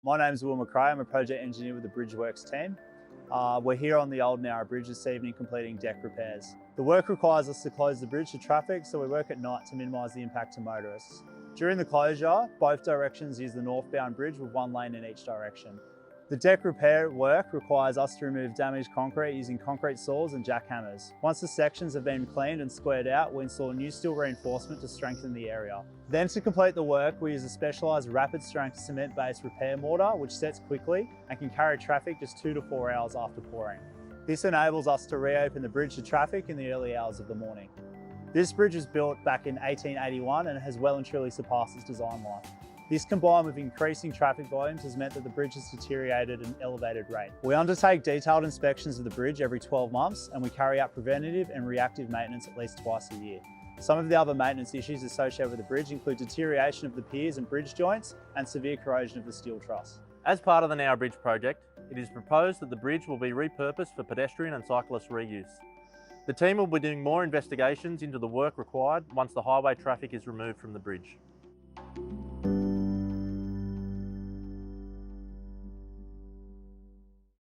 My name is Will McRae. I'm a project engineer with the Bridgeworks team. We're here on the old Nowra Bridge this evening completing deck repairs. The work requires us to close the bridge to traffic, so we work at night to minimise the impact to motorists. During the closure, both directions use the northbound bridge with one lane in each direction. The deck repair work requires us to remove damaged concrete using concrete saws and jackhammers. Once the sections have been cleaned and squared out, we install new steel reinforcement to strengthen the area. Then to complete the work, we use a specialised rapid strength cement-based repair mortar which sets quickly and can carry traffic just 2 to 4 hours after pouring. This enables us to reopen the bridge to traffic in the early hours of the morning. This bridge was built back in 1881 and has well and truly surpassed its design life. This combined with increasing traffic volumes has meant that the bridge has deteriorated at an elevated rate. We undertake detailed inspections of the bridge every 12 months and we carry out preventative and reactive maintenance at least twice a year. Some of the other maintenance issues associated with the bridge include deterioration of the piers and bridge joints and severe corrosion of the steel truss. As part of the Nowra Bridge project, it is proposed that the bridge will be repurposed for pedestrian and cyclist reuse. The team will be doing more investigations into the work required once the highway traffic is removed from the bridge.